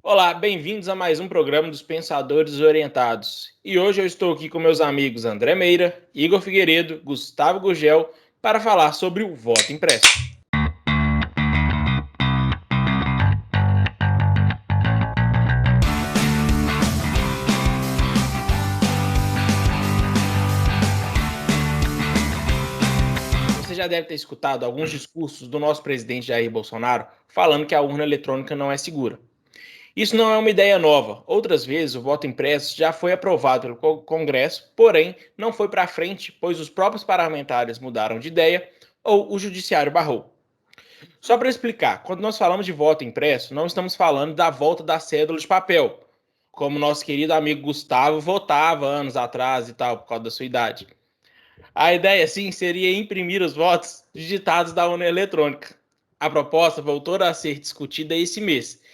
Olá, bem-vindos a mais um programa dos Pensadores Orientados. E hoje eu estou aqui com meus amigos André Meira, Igor Figueiredo, Gustavo Gurgel, para falar sobre o voto impresso. Você já deve ter escutado alguns discursos do nosso presidente Jair Bolsonaro falando que a urna eletrônica não é segura. Isso não é uma ideia nova. Outras vezes, o voto impresso já foi aprovado pelo Congresso, porém, não foi para frente, pois os próprios parlamentares mudaram de ideia ou o judiciário barrou. Só para explicar, quando nós falamos de voto impresso, não estamos falando da volta da cédula de papel, como nosso querido amigo Gustavo votava anos atrás e tal, por causa da sua idade. A ideia, sim, seria imprimir os votos digitados da urna eletrônica. A proposta voltou a ser discutida esse mês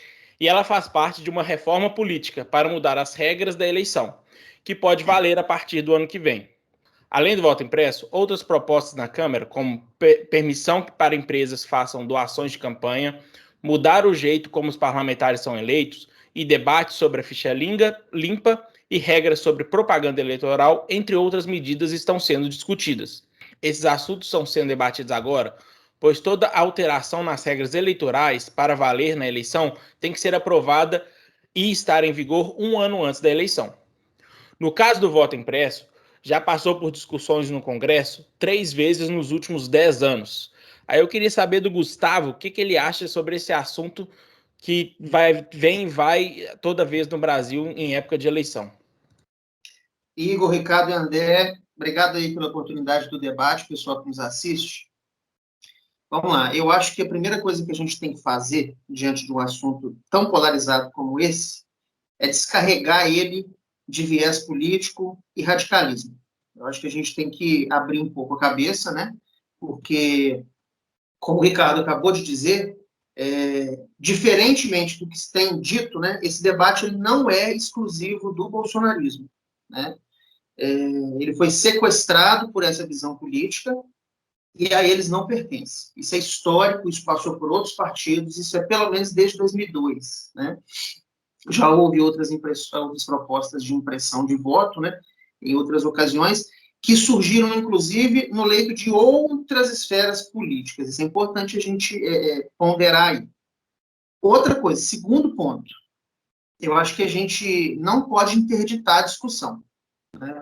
e ela faz parte de uma reforma política para mudar as regras da eleição, que pode valer a partir do ano que vem. Além do voto impresso, outras propostas na Câmara, como permissão para empresas façam doações de campanha, mudar o jeito como os parlamentares são eleitos e debates sobre a ficha limpa e regras sobre propaganda eleitoral, entre outras medidas, estão sendo discutidas. Esses assuntos estão sendo debatidos agora, pois toda alteração nas regras eleitorais para valer na eleição tem que ser aprovada e estar em vigor um ano antes da eleição. No caso do voto impresso, já passou por discussões no Congresso 3 vezes nos últimos 10 anos. Aí eu queria saber do Gustavo o que ele acha sobre esse assunto que vem e vai toda vez no Brasil em época de eleição. Igor, Ricardo e André, obrigado aí pela oportunidade do debate, pessoal que nos assiste. Vamos lá, eu acho que a primeira coisa que a gente tem que fazer diante de um assunto tão polarizado como esse é descarregar ele de viés político e radicalismo. Eu acho que a gente tem que abrir um pouco a cabeça, né? Porque, como o Ricardo acabou de dizer, diferentemente do que se tem dito, né, esse debate ele não é exclusivo do bolsonarismo, né? Ele foi sequestrado por essa visão política e a eles não pertence. Isso é histórico, isso passou por outros partidos, isso é pelo menos desde 2002, né? Já houve outras propostas de impressão de voto, né, em outras ocasiões, que surgiram, inclusive, no leito de outras esferas políticas. Isso é importante a gente ponderar aí. Outra coisa, segundo ponto, eu acho que a gente não pode interditar a discussão.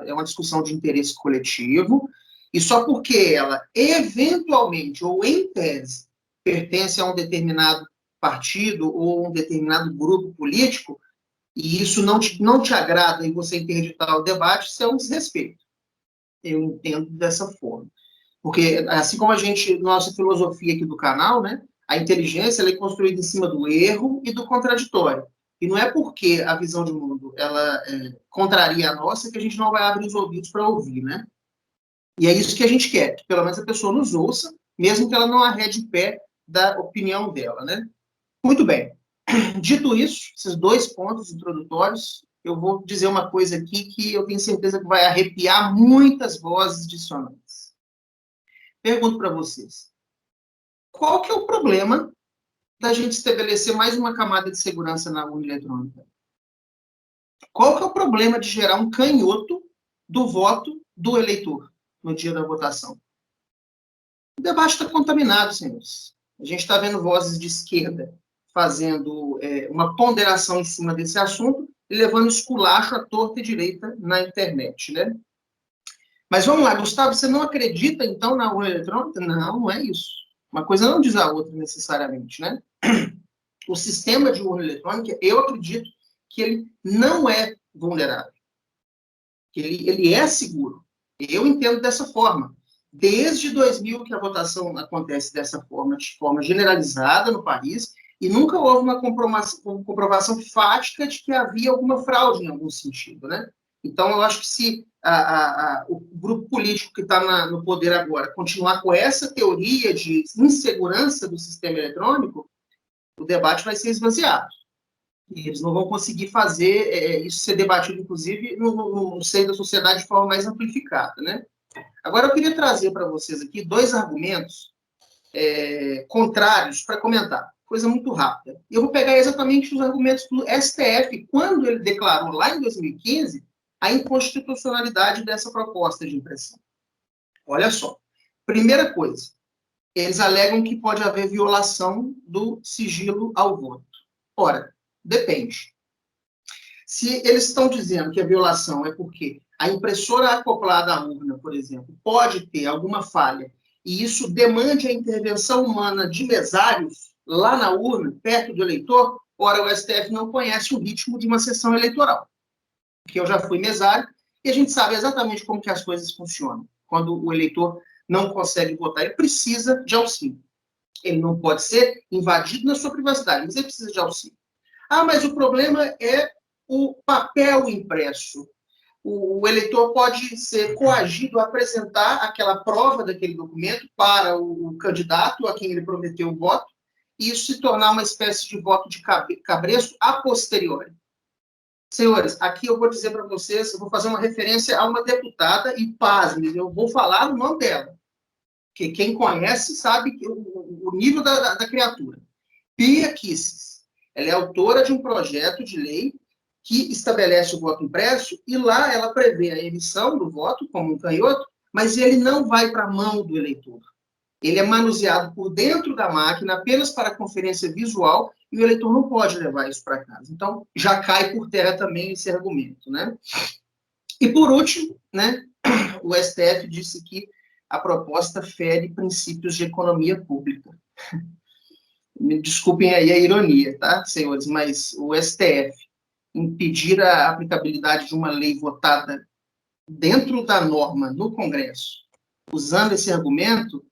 É uma discussão de interesse coletivo, e só porque ela, eventualmente, ou em tese, pertence a um determinado partido ou um determinado grupo político, e isso não te agrada e você interditar o debate, isso é um desrespeito. Eu entendo dessa forma. Porque, assim como a gente, nossa filosofia aqui do canal, né, a inteligência ela é construída em cima do erro e do contraditório. E não é porque a visão de mundo ela contraria a nossa que a gente não vai abrir os ouvidos para ouvir, né? E é isso que a gente quer, que pelo menos a pessoa nos ouça, mesmo que ela não arrede pé da opinião dela, né? Muito bem. Dito isso, esses 2 pontos introdutórios, eu vou dizer uma coisa aqui que eu tenho certeza que vai arrepiar muitas vozes dissonantes. Pergunto para vocês, qual que é o problema da gente estabelecer mais uma camada de segurança na urna eletrônica? Qual que é o problema de gerar um canhoto do voto do eleitor no dia da votação? O debate está contaminado, senhores. A gente está vendo vozes de esquerda fazendo uma ponderação em cima desse assunto e levando esculacho à torta e direita na internet, né? Mas vamos lá, Gustavo, você não acredita, então, na urna eletrônica? Não, não é isso. Uma coisa não diz a outra necessariamente, né? O sistema de urna eletrônica, eu acredito que ele não é vulnerável, que ele é seguro. Eu entendo dessa forma. Desde 2000 que a votação acontece dessa forma, de forma generalizada no país, e nunca houve uma comprovação fática de que havia alguma fraude em algum sentido, né? Então, eu acho que se o grupo político que está no poder agora continuar com essa teoria de insegurança do sistema eletrônico, o debate vai ser esvaziado. E eles não vão conseguir fazer isso ser debatido, inclusive, no seio da sociedade de forma mais amplificada, né? Agora, eu queria trazer para vocês aqui 2 argumentos contrários para comentar. coisa muito rápida. Eu vou pegar exatamente os argumentos do STF, quando ele declarou lá em 2015 a inconstitucionalidade dessa proposta de impressão. Olha só. Primeira coisa, eles alegam que pode haver violação do sigilo ao voto. Ora, depende. Se eles estão dizendo que a violação é porque a impressora acoplada à urna, por exemplo, pode ter alguma falha e isso demande a intervenção humana de mesários lá na urna, perto do eleitor, ora, o STF não conhece o ritmo de uma sessão eleitoral. Porque eu já fui mesário e a gente sabe exatamente como que as coisas funcionam. Quando o eleitor não consegue votar, ele precisa de auxílio. Ele não pode ser invadido na sua privacidade, mas ele precisa de auxílio. Ah, mas o problema é o papel impresso. O eleitor pode ser coagido a apresentar aquela prova daquele documento para o candidato a quem ele prometeu o voto, e isso se tornar uma espécie de voto de cabresto a posteriori. Senhores, aqui eu vou dizer para vocês, eu vou fazer uma referência a uma deputada, e pasmem, eu vou falar o nome dela, porque quem conhece sabe que o nível da criatura. Pia Kicis. Ela é autora de um projeto de lei que estabelece o voto impresso, e lá ela prevê a emissão do voto como um canhoto, mas ele não vai para a mão do eleitor. Ele é manuseado por dentro da máquina apenas para conferência visual, e o eleitor não pode levar isso para casa. Então, já cai por terra também esse argumento, né? E, por último, né, o STF disse que a proposta fere princípios de economia pública. Me desculpem aí a ironia, tá, senhores? Mas o STF impedir a aplicabilidade de uma lei votada dentro da norma no Congresso, usando esse argumento,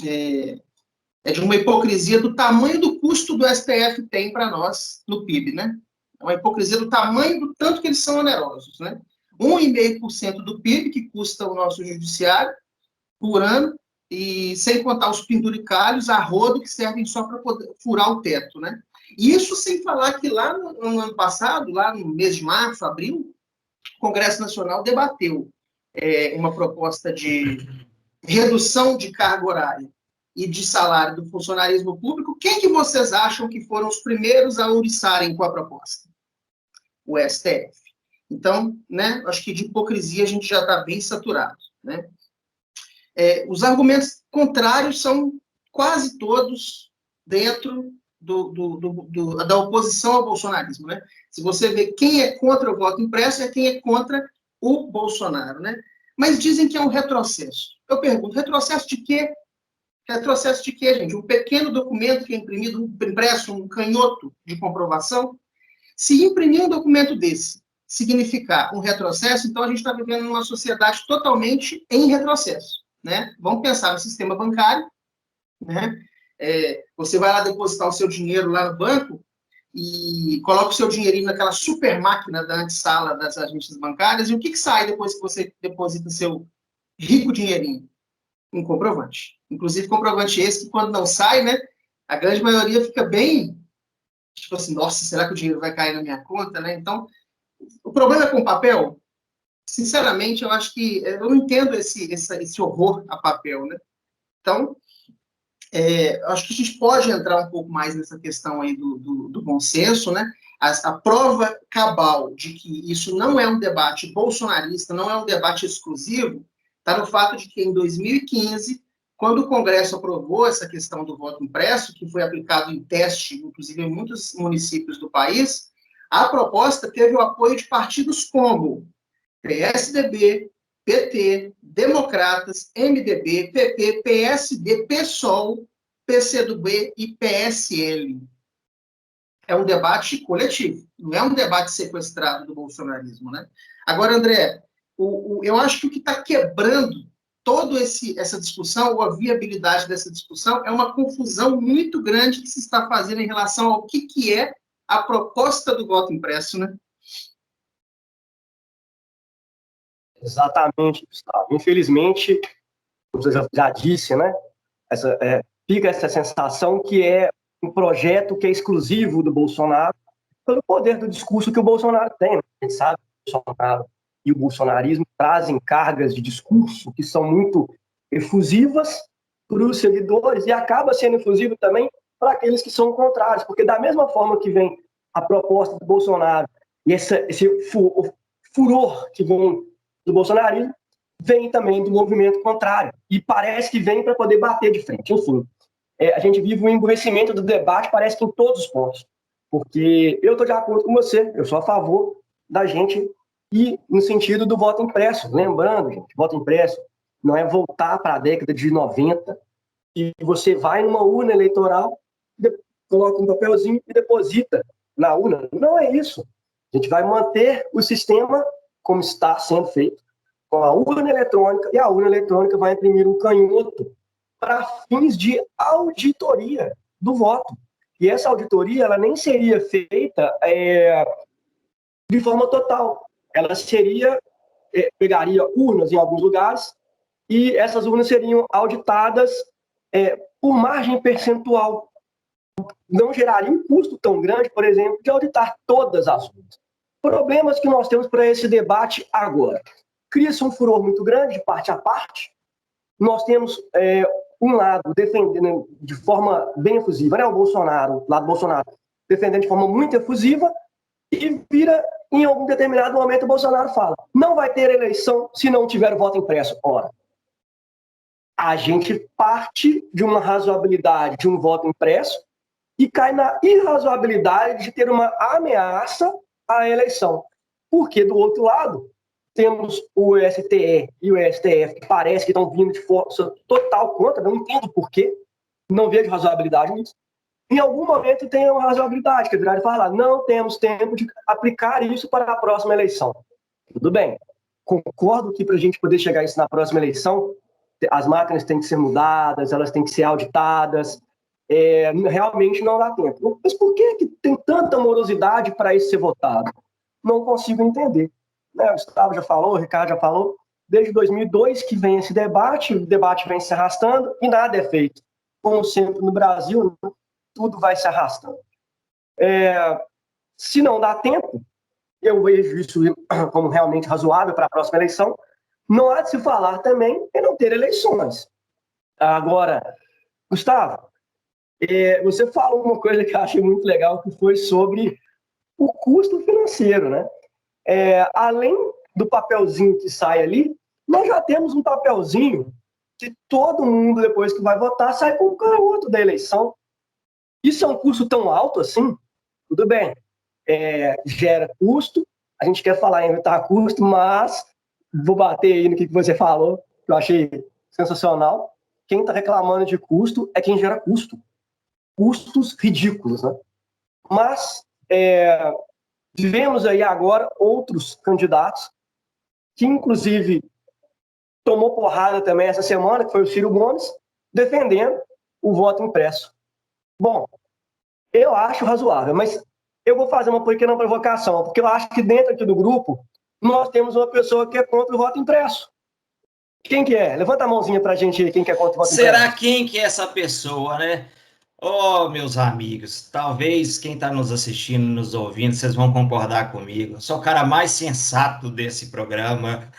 é de uma hipocrisia do tamanho do custo do STF tem para nós no PIB, né? É uma hipocrisia do tamanho do tanto que eles são onerosos, né? 1,5% do PIB que custa o nosso judiciário por ano, e sem contar os penduricalhos a rodo que servem só para poder furar o teto, né? Isso sem falar que lá no ano passado, lá no mês de março, abril, o Congresso Nacional debateu uma proposta de redução de carga horária e de salário do funcionarismo público. Quem que vocês acham que foram os primeiros a ouriçarem com a proposta? O STF. Então, né, acho que de hipocrisia a gente já está bem saturado, né? Os argumentos contrários são quase todos dentro da oposição ao bolsonarismo, né? Se você vê quem é contra o voto impresso, é quem é contra o Bolsonaro, né? Mas dizem que é um retrocesso. Eu pergunto, retrocesso de quê? Retrocesso de quê, gente? Um pequeno documento que é imprimido, impresso, um canhoto de comprovação? Se imprimir um documento desse significar um retrocesso, então a gente está vivendo numa sociedade totalmente em retrocesso, né? Vamos pensar no sistema bancário, né? Você vai lá depositar o seu dinheiro lá no banco e coloca o seu dinheirinho naquela super máquina da antessala das agências bancárias, e o que sai depois que você deposita seu rico dinheirinho? Um comprovante. Inclusive, comprovante esse que, quando não sai, né, a grande maioria fica bem, tipo assim, nossa, será que o dinheiro vai cair na minha conta, né? Então, o problema com o papel, sinceramente, eu acho que eu não entendo esse horror a papel, né? Então, acho que a gente pode entrar um pouco mais nessa questão aí do bom senso, né? A prova cabal de que isso não é um debate bolsonarista, não é um debate exclusivo, está no fato de que, em 2015, quando o Congresso aprovou essa questão do voto impresso, que foi aplicado em teste, inclusive em muitos municípios do país, a proposta teve o apoio de partidos como PSDB, PT, Democratas, MDB, PP, PSD, PSOL, PCdoB e PSL. É um debate coletivo, não é um debate sequestrado do bolsonarismo, né? Agora, André, eu acho que o que está quebrando toda essa discussão, ou a viabilidade dessa discussão, é uma confusão muito grande que se está fazendo em relação ao que é a proposta do voto impresso, né? Exatamente, Gustavo. Infelizmente, você já disse, né? Fica essa sensação que é um projeto que é exclusivo do Bolsonaro, pelo poder do discurso que o Bolsonaro tem. Né? A gente sabe que o Bolsonaro e o bolsonarismo trazem cargas de discurso que são muito efusivas para os seguidores, e acaba sendo efusivo também para aqueles que são contrários, porque da mesma forma que vem a proposta do Bolsonaro e esse furor que vem do bolsonarismo, vem também do movimento contrário, e parece que vem para poder bater de frente. Enfim, a gente vive um emburrecimento do debate, parece que em todos os pontos, porque eu estou de acordo com você, eu sou a favor da gente ir no sentido do voto impresso. Lembrando, gente, voto impresso não é voltar para a década de 90, e você vai numa urna eleitoral, coloca um papelzinho e deposita na urna. Não é isso. A gente vai manter o sistema como está sendo feito, com a urna eletrônica, e a urna eletrônica vai imprimir um canhoto para fins de auditoria do voto. E essa auditoria ela nem seria feita de forma total. Ela pegaria urnas em alguns lugares, e essas urnas seriam auditadas por margem percentual. Não geraria um custo tão grande, por exemplo, de auditar todas as urnas. Problemas que nós temos para esse debate agora. Cria-se um furor muito grande, de parte a parte. Nós temos um lado defendendo de forma bem efusiva, né? O Bolsonaro, lado Bolsonaro, defendendo de forma muito efusiva, e vira, em algum determinado momento, o Bolsonaro fala: não vai ter eleição se não tiver voto impresso. Ora, a gente parte de uma razoabilidade de um voto impresso e cai na irrazoabilidade de ter uma ameaça à eleição. Porque, do outro lado, temos o STE e o STF, que parece que estão vindo de força total contra, não entendo por quê, não vejo razoabilidade nisso. Em algum momento tem uma razoabilidade, que é virar e falar: não temos tempo de aplicar isso para a próxima eleição. Tudo bem, concordo que para a gente poder chegar a isso na próxima eleição, as máquinas têm que ser mudadas, elas têm que ser auditadas, realmente não dá tempo. Mas por que tem tanta morosidade para isso ser votado? Não consigo entender. O Gustavo já falou, o Ricardo já falou, desde 2002 que vem esse debate, o debate vem se arrastando e nada é feito. Como sempre no Brasil, tudo vai se arrastando. Se não dá tempo, eu vejo isso como realmente razoável para a próxima eleição. Não há de se falar também em não ter eleições. Agora, Gustavo, você falou uma coisa que eu achei muito legal, que foi sobre o custo financeiro, né? Além do papelzinho que sai ali, nós já temos um papelzinho que todo mundo, depois que vai votar, sai com um canhoto da eleição. Isso é um custo tão alto assim? Tudo bem, gera custo, a gente quer falar em evitar custo, mas vou bater aí no que você falou, que eu achei sensacional. Quem está reclamando de custo é quem gera custo. Custos ridículos, né? Mas vivemos aí agora outros candidatos que, inclusive, tomou porrada também essa semana, que foi o Ciro Gomes, defendendo o voto impresso. Bom, eu acho razoável, mas eu vou fazer uma pequena provocação, porque eu acho que dentro aqui do grupo nós temos uma pessoa que é contra o voto impresso. Quem que é? Levanta a mãozinha pra gente aí, quem que é contra o voto impresso. Será quem que é essa pessoa, né? Oh, meus amigos, talvez quem está nos assistindo, nos ouvindo, vocês vão concordar comigo. Eu sou o cara mais sensato desse programa.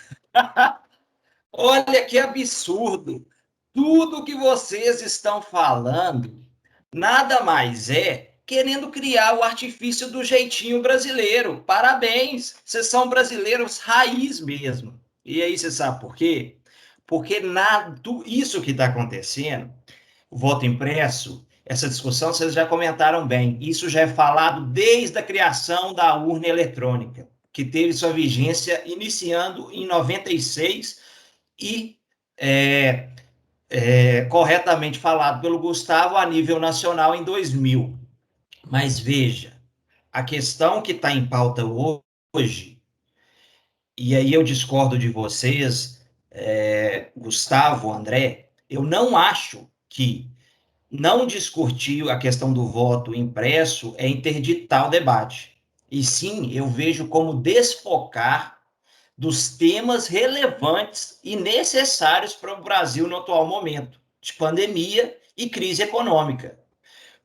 Olha que absurdo! Tudo que vocês estão falando nada mais é querendo criar o artifício do jeitinho brasileiro. Parabéns! Vocês são brasileiros raiz mesmo. E aí, você sabe por quê? Porque isso que está acontecendo, o voto impresso, essa discussão, vocês já comentaram bem, isso já é falado desde a criação da urna eletrônica, que teve sua vigência iniciando em 96 e corretamente falado pelo Gustavo a nível nacional em 2000. Mas veja, a questão que está em pauta hoje, e aí eu discordo de vocês, Gustavo, André, eu não acho que não discutir a questão do voto impresso é interditar o debate. E sim, eu vejo como desfocar dos temas relevantes e necessários para o Brasil no atual momento, de pandemia e crise econômica.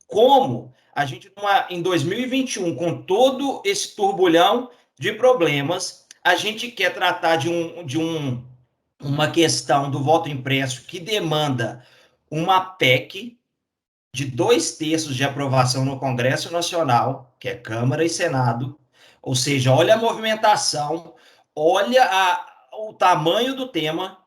Como a gente, em 2021, com todo esse turbulhão de problemas, a gente quer tratar de uma questão do voto impresso que demanda uma PEC de 2/3 de aprovação no Congresso Nacional, que é Câmara e Senado, ou seja, olha a movimentação, olha o tamanho do tema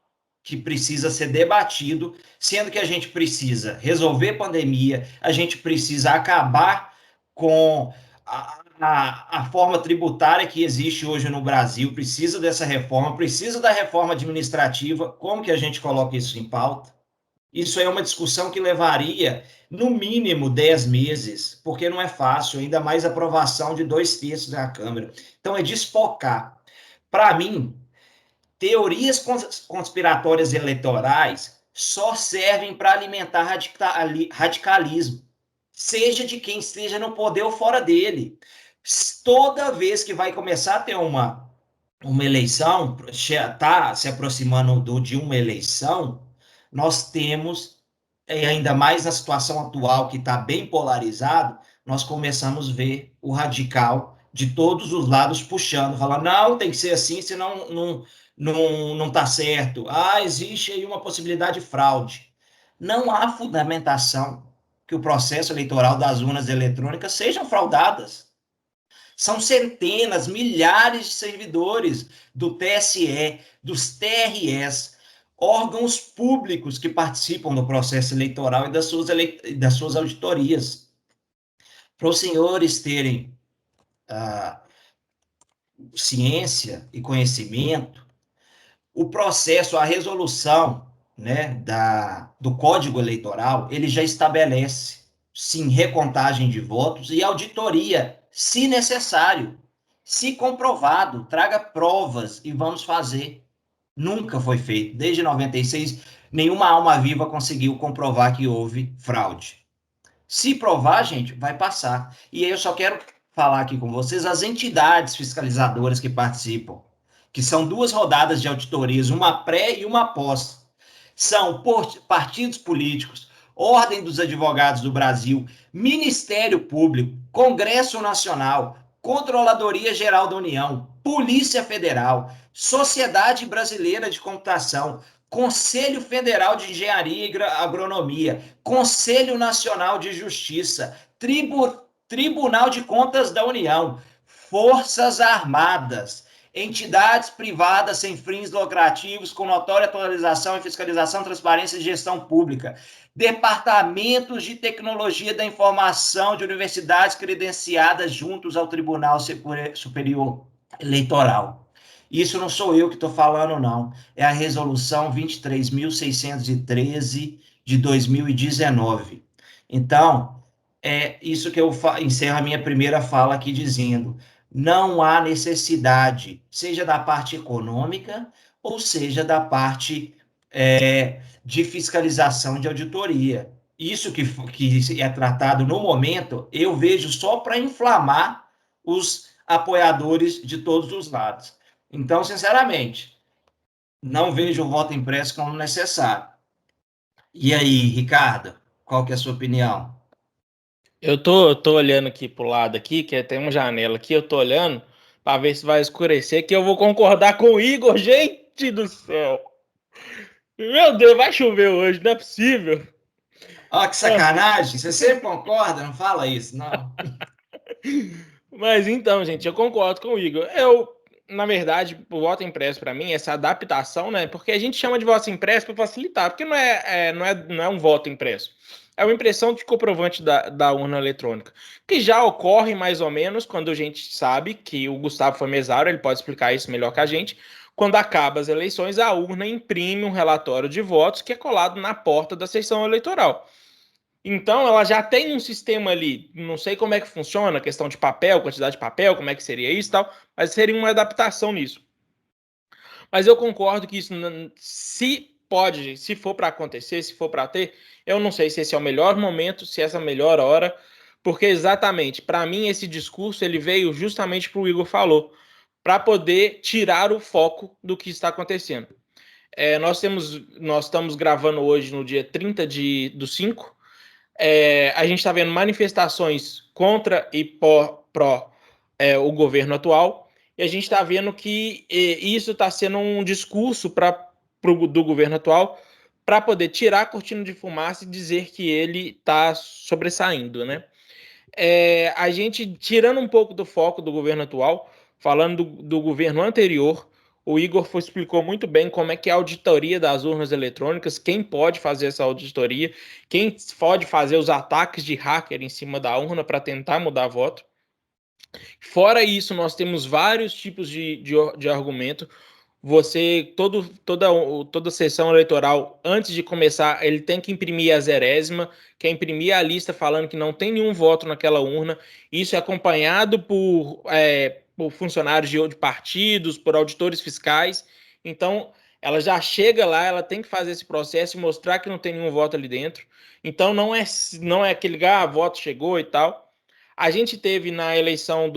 que precisa ser debatido, sendo que a gente precisa resolver pandemia, a gente precisa acabar com a forma tributária que existe hoje no Brasil, precisa dessa reforma, precisa da reforma administrativa. Como que a gente coloca isso em pauta? Isso é uma discussão que levaria, no mínimo, 10 meses, porque não é fácil, ainda mais aprovação de 2/3 da Câmara. Então, é desfocar. Para mim, teorias conspiratórias eleitorais só servem para alimentar radicalismo, seja de quem esteja no poder ou fora dele. Toda vez que vai começar a ter uma eleição, está se aproximando de uma eleição, nós temos, ainda mais na situação atual, que está bem polarizado, nós começamos a ver o radical de todos os lados puxando, falando, não, tem que ser assim, senão não está certo. Ah, existe aí uma possibilidade de fraude. Não há fundamentação que o processo eleitoral das urnas eletrônicas sejam fraudadas. São centenas, milhares de servidores do TSE, dos TRS, órgãos públicos que participam do processo eleitoral e das suas auditorias. Para os senhores terem ciência e conhecimento, o processo, a resolução, né, do Código Eleitoral, ele já estabelece, sim, recontagem de votos e auditoria, se necessário. Se comprovado, traga provas e vamos fazer. Nunca foi feito. Desde 96, nenhuma alma viva conseguiu comprovar que houve fraude. Se provar, gente, vai passar. E aí eu só quero falar aqui com vocês as entidades fiscalizadoras que participam, que são 2 rodadas de auditorias, uma pré e uma pós. São partidos políticos, Ordem dos Advogados do Brasil, Ministério Público, Congresso Nacional, Controladoria Geral da União, Polícia Federal, Sociedade Brasileira de Computação, Conselho Federal de Engenharia e Agronomia, Conselho Nacional de Justiça, Tribunal de Contas da União, Forças Armadas, entidades privadas sem fins lucrativos, com notória atualização e fiscalização, transparência e gestão pública, departamentos de tecnologia da informação de universidades credenciadas juntos ao Tribunal Superior Eleitoral. Isso não sou eu que estou falando, não. É a resolução 23.613 de 2019. Então, é isso que eu encerro a minha primeira fala aqui dizendo. Não há necessidade, seja da parte econômica ou seja da parte de fiscalização de auditoria. Isso que é tratado no momento, eu vejo só para inflamar os apoiadores de todos os lados. Então, sinceramente, não vejo o voto impresso como necessário. E aí, Ricardo, qual que é a sua opinião? Eu tô olhando aqui pro lado aqui, que tem uma janela aqui, eu tô olhando para ver se vai escurecer, que eu vou concordar com o Igor, gente do céu. Meu Deus, vai chover hoje, não é possível. Ó, que sacanagem, você sempre concorda, não fala isso, não. Mas então, gente, eu concordo com o Igor. Na verdade, o voto impresso para mim, essa adaptação, né? Porque a gente chama de voto impresso para facilitar, porque não é um voto impresso. É uma impressão de comprovante da urna eletrônica, que já ocorre mais ou menos quando a gente sabe que o Gustavo foi mesário, ele pode explicar isso melhor que a gente. Quando acaba as eleições, a urna imprime um relatório de votos que é colado na porta da seção eleitoral. Então, ela já tem um sistema ali, não sei como é que funciona, questão de papel, quantidade de papel, como é que seria isso e tal, mas seria uma adaptação nisso. Mas eu concordo que isso, se for para acontecer, se for para ter, eu não sei se esse é o melhor momento, se essa é a melhor hora, porque exatamente, para mim, esse discurso ele veio justamente para o Igor falou, para poder tirar o foco do que está acontecendo. Nós estamos gravando hoje no dia 30 do 5, a gente está vendo manifestações contra e pró o governo atual, e a gente está vendo que isso está sendo um discurso do governo atual para poder tirar a cortina de fumaça e dizer que ele está sobressaindo, né? A gente, tirando um pouco do foco do governo atual, falando do governo anterior, o Igor explicou muito bem como é que é a auditoria das urnas eletrônicas, quem pode fazer essa auditoria, quem pode fazer os ataques de hacker em cima da urna para tentar mudar voto. Fora isso, nós temos vários tipos de argumento. Toda sessão eleitoral, antes de começar, ele tem que imprimir a zerésima, que é imprimir a lista falando que não tem nenhum voto naquela urna. Isso é acompanhado por funcionários de partidos, por auditores fiscais. Então, ela já chega lá, ela tem que fazer esse processo e mostrar que não tem nenhum voto ali dentro. Então, não é aquele voto chegou e tal. A gente teve na eleição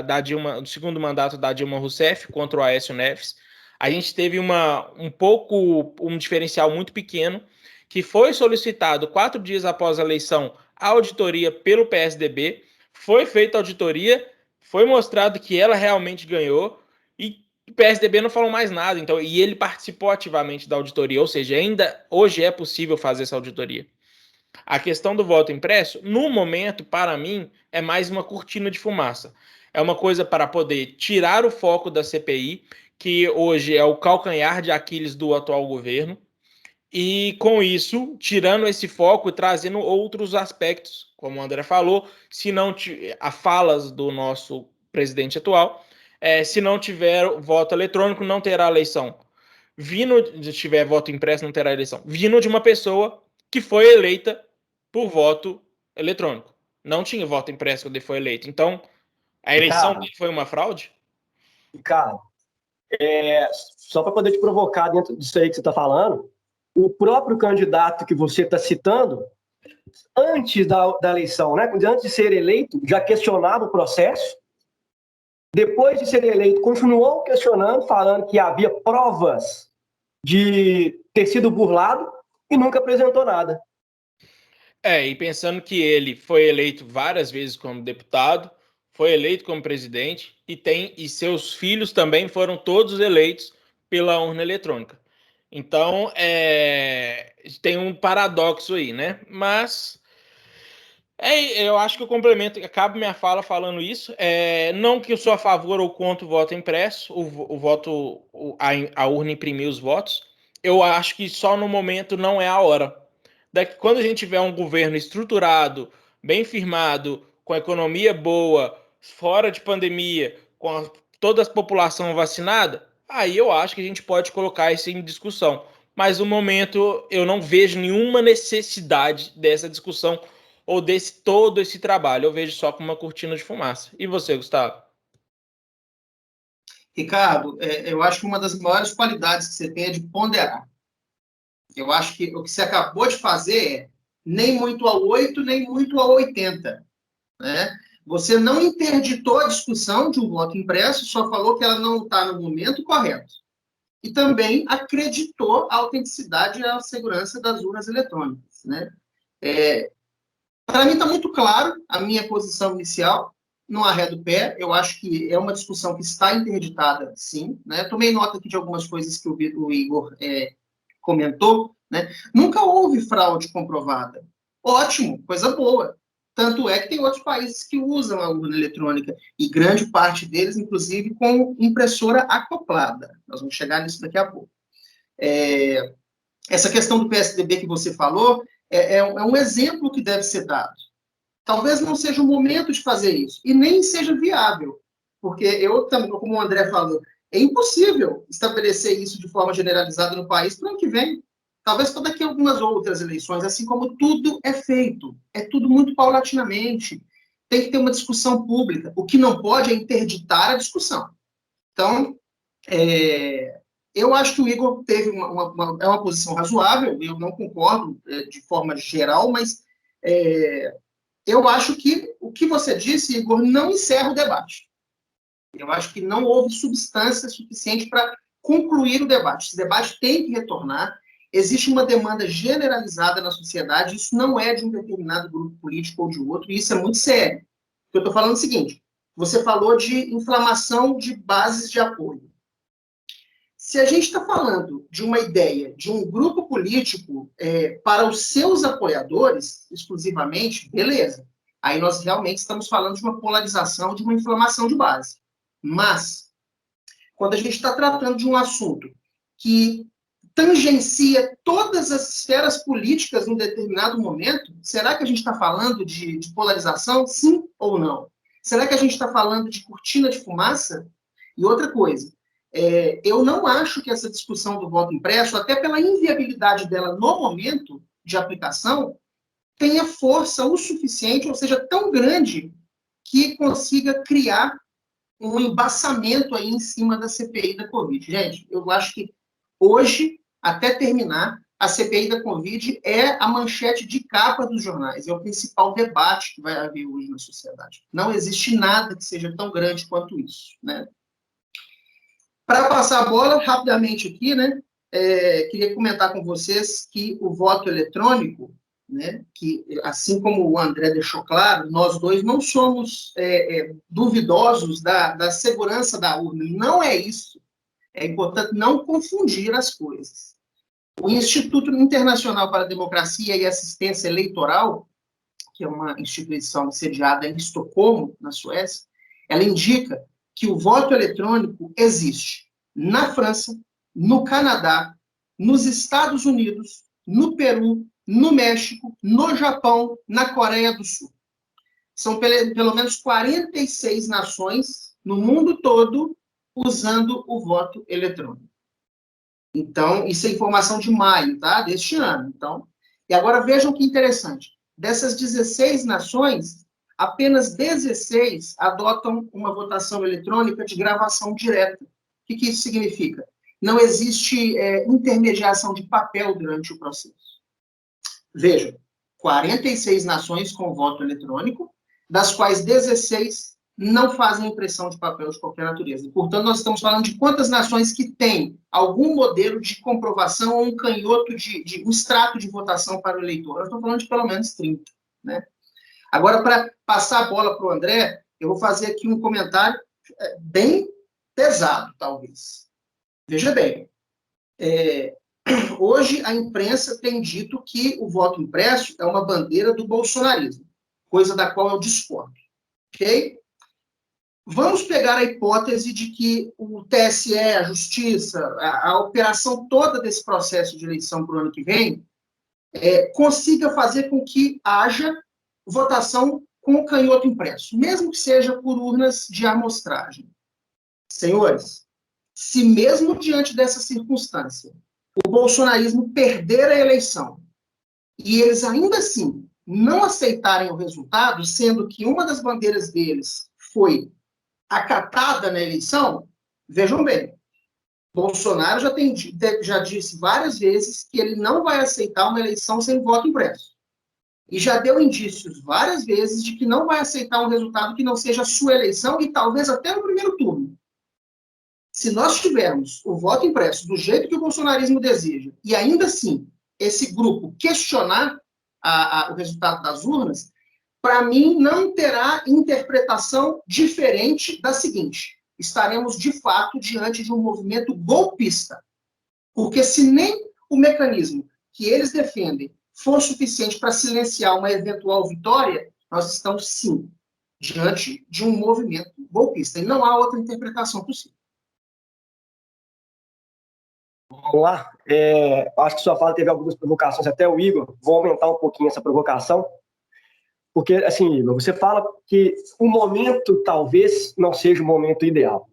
da Dilma, do segundo mandato da Dilma Rousseff contra o Aécio Neves, a gente teve um diferencial muito pequeno, que foi solicitado 4 dias após a eleição a auditoria pelo PSDB, foi feita a auditoria, foi mostrado que ela realmente ganhou, e o PSDB não falou mais nada, então, e ele participou ativamente da auditoria, ou seja, ainda hoje é possível fazer essa auditoria. A questão do voto impresso, no momento, para mim, é mais uma cortina de fumaça. É uma coisa para poder tirar o foco da CPI, que hoje é o calcanhar de Aquiles do atual governo, e com isso, tirando esse foco e trazendo outros aspectos, como o André falou, se não a falas do nosso presidente atual, se não tiver voto eletrônico, não terá eleição. Se tiver voto impresso, não terá eleição. Vindo de uma pessoa que foi eleita por voto eletrônico. Não tinha voto impresso quando ele foi eleito. Então, a eleição dele foi uma fraude? Ricardo, só para poder te provocar dentro disso aí que você está falando, o próprio candidato que você está citando, antes da eleição, né, antes de ser eleito, já questionava o processo. Depois de ser eleito, continuou questionando, falando que havia provas de ter sido burlado e nunca apresentou nada. E pensando que ele foi eleito várias vezes como deputado, foi eleito como presidente e seus filhos também foram todos eleitos pela urna eletrônica. Então, tem um paradoxo aí, né? Mas eu acho que o complemento, acabo minha fala falando isso. Não que eu sou a favor ou contra o voto impresso, a urna imprimir os votos. Eu acho que só no momento não é a hora. Quando a gente tiver um governo estruturado, bem firmado, com a economia boa, fora de pandemia, com toda a população vacinada, aí eu acho que a gente pode colocar isso em discussão. Mas no momento eu não vejo nenhuma necessidade dessa discussão ou todo esse trabalho. Eu vejo só como uma cortina de fumaça. E você, Gustavo? Ricardo, eu acho que uma das maiores qualidades que você tem é de ponderar. Eu acho que o que você acabou de fazer é nem muito a 8, nem muito a 80. Né? Você não interditou a discussão de um voto impresso, só falou que ela não está no momento correto. E também acreditou a autenticidade e a segurança das urnas eletrônicas. Né? Para mim está muito claro a minha posição inicial, não arredo o pé. Eu acho que é uma discussão que está interditada, sim. Né? Tomei nota aqui de algumas coisas que o Igor comentou. Né? Nunca houve fraude comprovada. Ótimo, coisa boa. Tanto é que tem outros países que usam a urna eletrônica, e grande parte deles, inclusive, com impressora acoplada. Nós vamos chegar nisso daqui a pouco. Essa questão do PSDB que você falou é um exemplo que deve ser dado. Talvez não seja o momento de fazer isso, e nem seja viável, porque como o André falou, é impossível estabelecer isso de forma generalizada no país para o ano que vem. Talvez para daqui a algumas outras eleições, assim como tudo é feito. É tudo muito paulatinamente. Tem que ter uma discussão pública. O que não pode é interditar a discussão. Então, eu acho que o Igor teve uma posição razoável, eu não concordo de forma geral, mas eu acho que o que você disse, Igor, não encerra o debate. Eu acho que não houve substância suficiente para concluir o debate. Esse debate tem que retornar. Existe uma demanda generalizada na sociedade, isso não é de um determinado grupo político ou de outro, e isso é muito sério. Eu estou falando o seguinte, você falou de inflamação de bases de apoio. Se a gente está falando de uma ideia de um grupo político para os seus apoiadores, exclusivamente, beleza. Aí nós realmente estamos falando de uma polarização, de uma inflamação de base. Mas, quando a gente está tratando de um assunto que tangencia todas as esferas políticas em determinado momento, será que a gente está falando de polarização? Sim ou não? Será que a gente está falando de cortina de fumaça? E outra coisa, eu não acho que essa discussão do voto impresso, até pela inviabilidade dela no momento de aplicação, tenha força o suficiente, ou seja, tão grande, que consiga criar um embaçamento aí em cima da CPI da Covid. Gente, eu acho que hoje, até terminar, a CPI da Covid é a manchete de capa dos jornais, é o principal debate que vai haver hoje na sociedade. Não existe nada que seja tão grande quanto isso, né? Para passar a bola, rapidamente aqui, né, queria comentar com vocês que o voto eletrônico, né, que, assim como o André deixou claro, nós dois não somos duvidosos da segurança da urna. Não é isso. É importante não confundir as coisas. O Instituto Internacional para a Democracia e Assistência Eleitoral, que é uma instituição sediada em Estocolmo, na Suécia, ela indica que o voto eletrônico existe na França, no Canadá, nos Estados Unidos, no Peru, no México, no Japão, na Coreia do Sul. São pelo menos 46 nações no mundo todo usando o voto eletrônico. Então, isso é informação de maio, tá? Deste ano. Então, e agora vejam que interessante. Dessas 16 nações, apenas 16 adotam uma votação eletrônica de gravação direta. O que isso significa? Não existe intermediação de papel durante o processo. Vejam, 46 nações com voto eletrônico, das quais 16 não fazem impressão de papel de qualquer natureza. Portanto, nós estamos falando de quantas nações que têm algum modelo de comprovação ou um canhoto, um extrato de votação para o eleitor. Nós estamos falando de pelo menos 30. Né? Agora, para passar a bola para o André, eu vou fazer aqui um comentário bem pesado, talvez. Veja bem, hoje a imprensa tem dito que o voto impresso é uma bandeira do bolsonarismo, coisa da qual eu discordo. Ok? Vamos pegar a hipótese de que o TSE, a Justiça, a operação toda desse processo de eleição para o ano que vem, consiga fazer com que haja votação com canhoto impresso, mesmo que seja por urnas de amostragem. Senhores, se mesmo diante dessa circunstância o bolsonarismo perder a eleição e eles ainda assim não aceitarem o resultado, sendo que uma das bandeiras deles foi acatada na eleição, vejam bem, Bolsonaro já disse várias vezes que ele não vai aceitar uma eleição sem voto impresso. E já deu indícios várias vezes de que não vai aceitar um resultado que não seja a sua eleição e talvez até no primeiro turno. Se nós tivermos o voto impresso do jeito que o bolsonarismo deseja, e ainda assim esse grupo questionar o resultado das urnas, para mim não terá interpretação diferente da seguinte: estaremos de fato diante de um movimento golpista. Porque se nem o mecanismo que eles defendem for suficiente para silenciar uma eventual vitória, nós estamos sim diante de um movimento golpista. E não há outra interpretação possível. Vamos lá. Acho que sua fala teve algumas provocações, até o Igor. Vou aumentar um pouquinho essa provocação. Porque, assim, Igor, você fala que o momento talvez não seja o momento ideal.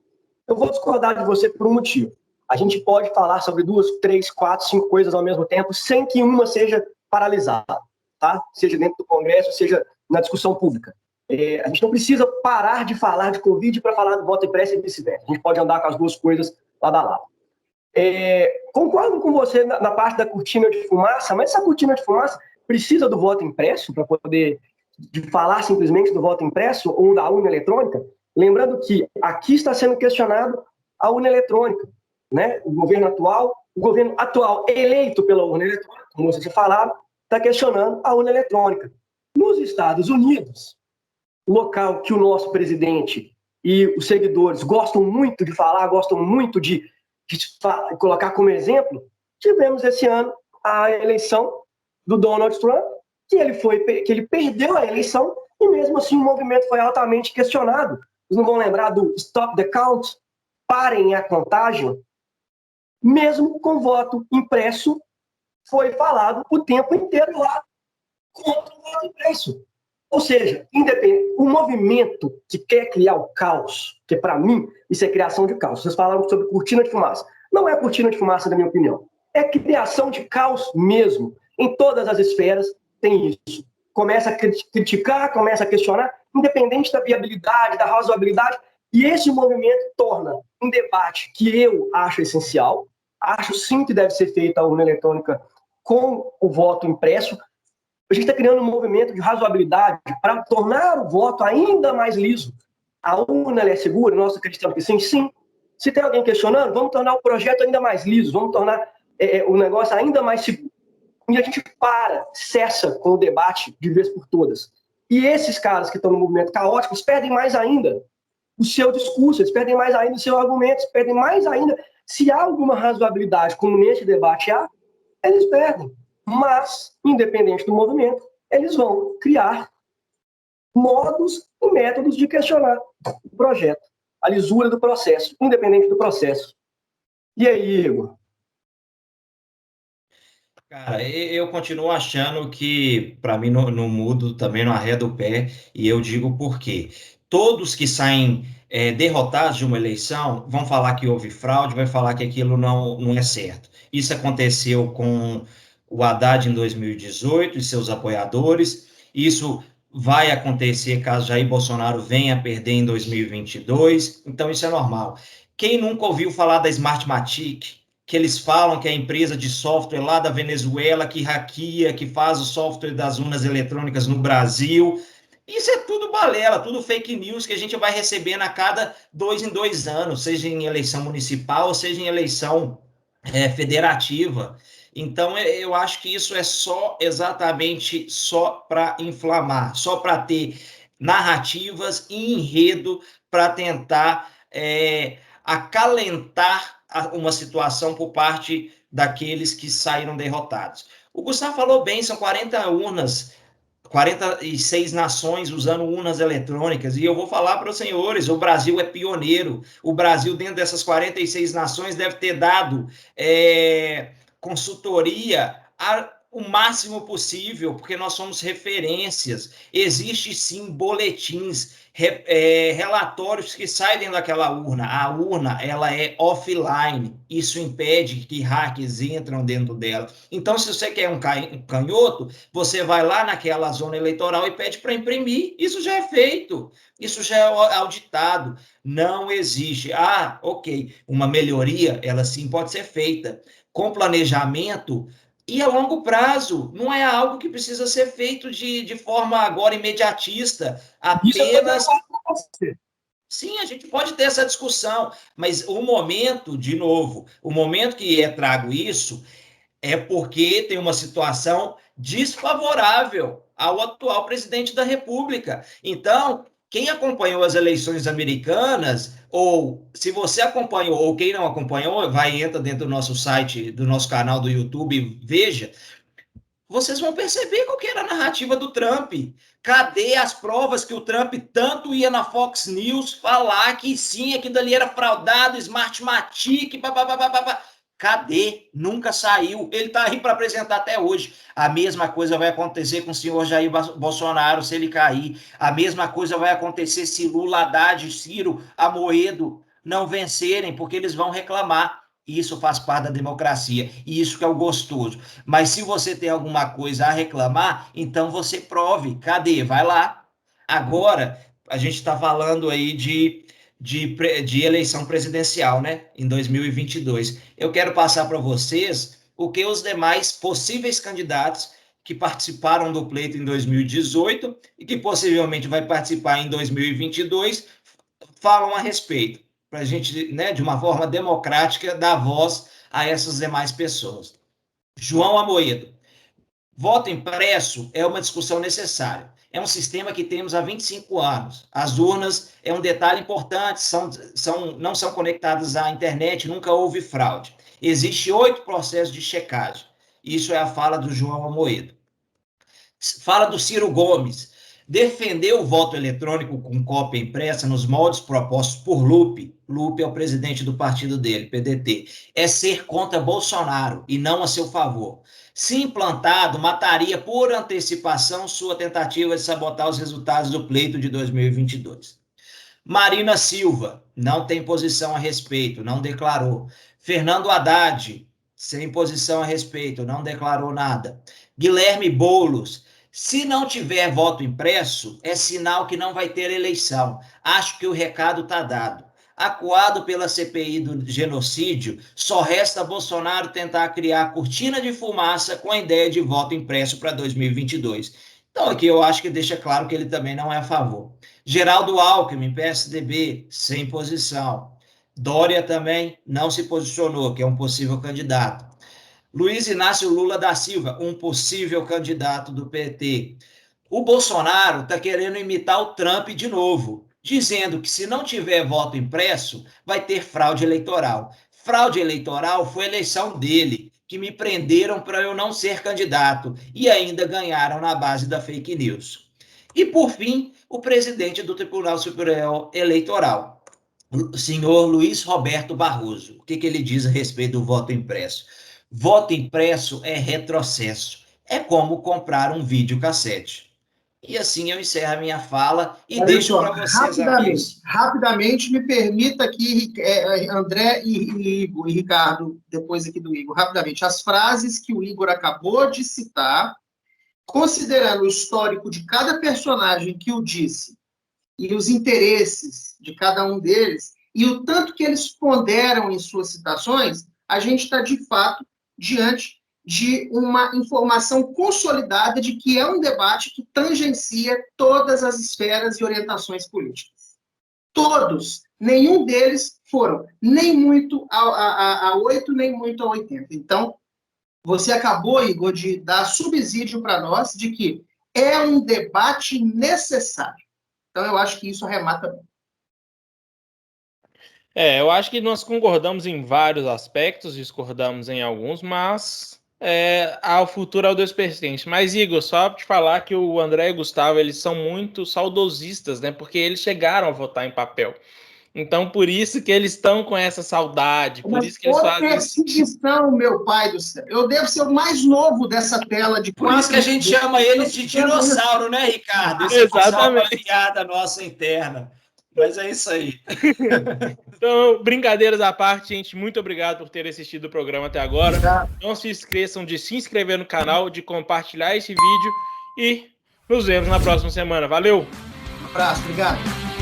Eu vou discordar de você por um motivo. A gente pode falar sobre 2, 3, 4, 5 coisas ao mesmo tempo, sem que uma seja paralisada, tá? Seja dentro do Congresso, seja na discussão pública. A gente não precisa parar de falar de Covid para falar do voto impresso e vice-versa. A gente pode andar com as duas coisas lado a lado. Concordo com você na parte da cortina de fumaça, mas essa cortina de fumaça precisa do voto impresso para poder falar simplesmente do voto impresso ou da urna eletrônica? Lembrando que aqui está sendo questionado a urna eletrônica, né? O governo atual eleito pela urna eletrônica, como você falava, está questionando a urna eletrônica. Nos Estados Unidos, local que o nosso presidente e os seguidores gostam muito de falar, gostam muito de colocar como exemplo, tivemos esse ano a eleição do Donald Trump, que ele perdeu a eleição e mesmo assim o movimento foi altamente questionado. Vocês não vão lembrar do Stop the Count, parem a contagem? Mesmo com voto impresso, foi falado o tempo inteiro lá contra o voto impresso. Ou seja, o movimento que quer criar o caos, que para mim isso é criação de caos. Vocês falaram sobre cortina de fumaça. Não é cortina de fumaça, na minha opinião. É criação de caos mesmo. Em todas as esferas tem isso. Começa a criticar, começa a questionar, independente da viabilidade, da razoabilidade, e esse movimento torna um debate que eu acho essencial. Acho sim que deve ser feita a urna eletrônica com o voto impresso. A gente está criando um movimento de razoabilidade para tornar o voto ainda mais liso. A urna é segura? Nós acreditamos que sim, sim. Se tem alguém questionando, vamos tornar o projeto ainda mais liso, vamos tornar o negócio ainda mais seguro. E a gente cessa com o debate de vez por todas. E esses caras que estão no movimento caótico, eles perdem mais ainda o seu discurso, eles perdem mais ainda o seu argumento, eles perdem mais ainda. Se há alguma razoabilidade, como nesse debate há, eles perdem. Mas, independente do movimento, eles vão criar modos e métodos de questionar o projeto, a lisura do processo, independente do processo. E aí, Igor? Cara, eu continuo achando que, para mim, não mudo, também não arredo o pé, e eu digo por quê. Todos que saem derrotados de uma eleição vão falar que houve fraude, vai falar que aquilo não é certo. Isso aconteceu com o Haddad em 2018 e seus apoiadores, isso vai acontecer caso Jair Bolsonaro venha a perder em 2022, então isso é normal. Quem nunca ouviu falar da Smartmatic, que eles falam que é a empresa de software lá da Venezuela que hackeia, que faz o software das urnas eletrônicas no Brasil? Isso é tudo balela, tudo fake news que a gente vai recebendo a cada 2 em 2 anos, seja em eleição municipal, seja em eleição federativa. Então, eu acho que isso é exatamente só para inflamar, só para ter narrativas e enredo para tentar acalentar uma situação por parte daqueles que saíram derrotados. O Gustavo falou bem, são 40 urnas, 46 nações usando urnas eletrônicas, e eu vou falar para os senhores, o Brasil é pioneiro, o Brasil dentro dessas 46 nações deve ter dado consultoria o máximo possível, porque nós somos referências, existe sim boletins, relatórios que saem daquela urna, a urna ela é offline, isso impede que hackers entram dentro dela. Então, se você quer um canhoto, você vai lá naquela zona eleitoral e pede para imprimir, isso já é feito, isso já é auditado, não existe, ok, uma melhoria, ela sim pode ser feita, com planejamento, e a longo prazo, não é algo que precisa ser feito de forma agora imediatista, apenas... Sim, a gente pode ter essa discussão, mas o momento, de novo, o momento que trago isso é porque tem uma situação desfavorável ao atual presidente da República. Então, quem acompanhou as eleições americanas, ou se você acompanhou, ou quem não acompanhou, entra dentro do nosso site, do nosso canal do YouTube, veja, vocês vão perceber qual que era a narrativa do Trump. Cadê as provas que o Trump tanto ia na Fox News falar que sim, aquilo ali era fraudado, Smartmatic, papapá. Cadê? Nunca saiu. Ele está aí para apresentar até hoje. A mesma coisa vai acontecer com o senhor Jair Bolsonaro se ele cair. A mesma coisa vai acontecer se Lula, Haddad, Ciro, Amoedo não vencerem, porque eles vão reclamar. Isso faz parte da democracia. E isso que é o gostoso. Mas se você tem alguma coisa a reclamar, então você prove. Cadê? Vai lá. Agora, a gente está falando aí de eleição presidencial, né, em 2022. Eu quero passar para vocês o que os demais possíveis candidatos que participaram do pleito em 2018 e que possivelmente vai participar em 2022 falam a respeito, para a gente, né, de uma forma democrática, dar voz a essas demais pessoas. João Amoedo. Voto impresso é uma discussão necessária. é um sistema que temos há 25 anos. As urnas é um detalhe importante, não são conectadas à internet, nunca houve fraude. Existem 8 processos de checagem. Isso é a fala do João Amoedo. Fala do Ciro Gomes. Defender o voto eletrônico com cópia impressa nos moldes propostos por Lupe é o presidente do partido dele, PDT, é ser contra Bolsonaro e não a seu favor. Se implantado, mataria por antecipação sua tentativa de sabotar os resultados do pleito de 2022. Marina Silva, não tem posição a respeito, não declarou. Fernando Haddad, sem posição a respeito, não declarou nada. Guilherme Boulos, se não tiver voto impresso, é sinal que não vai ter eleição. Acho que o recado está dado. Acuado pela CPI do genocídio, só resta Bolsonaro tentar criar cortina de fumaça com a ideia de voto impresso para 2022. Então, aqui eu acho que deixa claro que ele também não é a favor. Geraldo Alckmin, PSDB, sem posição. Dória também não se posicionou, que é um possível candidato. Luiz Inácio Lula da Silva, um possível candidato do PT. O Bolsonaro está querendo imitar o Trump de novo, dizendo que se não tiver voto impresso, vai ter fraude eleitoral. Fraude eleitoral foi a eleição dele, que me prenderam para eu não ser candidato e ainda ganharam na base da fake news. E, por fim, o presidente do Tribunal Superior Eleitoral, o senhor Luiz Roberto Barroso. O que ele diz a respeito do voto impresso? Voto impresso é retrocesso. É como comprar um videocassete. E assim eu encerro a minha fala e deixo para vocês, amigos. Rapidamente, me permita aqui, André e Igor, e Ricardo, depois aqui do Igor, rapidamente, as frases que o Igor acabou de citar, considerando o histórico de cada personagem que o disse e os interesses de cada um deles, e o tanto que eles ponderam em suas citações, a gente está, de fato, diante de uma informação consolidada de que é um debate que tangencia todas as esferas e orientações políticas. Todos, nenhum deles foram nem muito a 8, nem muito a 80. Então, você acabou, Igor, de dar subsídio para nós de que é um debate necessário. Então, eu acho que isso arremata bem. Eu acho que nós concordamos em vários aspectos, discordamos em alguns, mas ao futuro é o Deus persistente. Mas, Igor, só para te falar que o André e o Gustavo, eles são muito saudosistas, né? Porque eles chegaram a votar em papel. Então, por isso que eles estão com essa saudade, por isso que eles fazem... perseguição, meu pai do céu. Eu devo ser o mais novo dessa tela de... Por isso que a gente chama eles de dinossauro, né, Ricardo? Isso é só uma piada nossa interna. Mas é isso aí. Então, brincadeiras à parte, gente, muito obrigado por ter assistido o programa até agora. Não se esqueçam de se inscrever no canal, de compartilhar esse vídeo e nos vemos na próxima semana. Valeu! Um abraço, obrigado.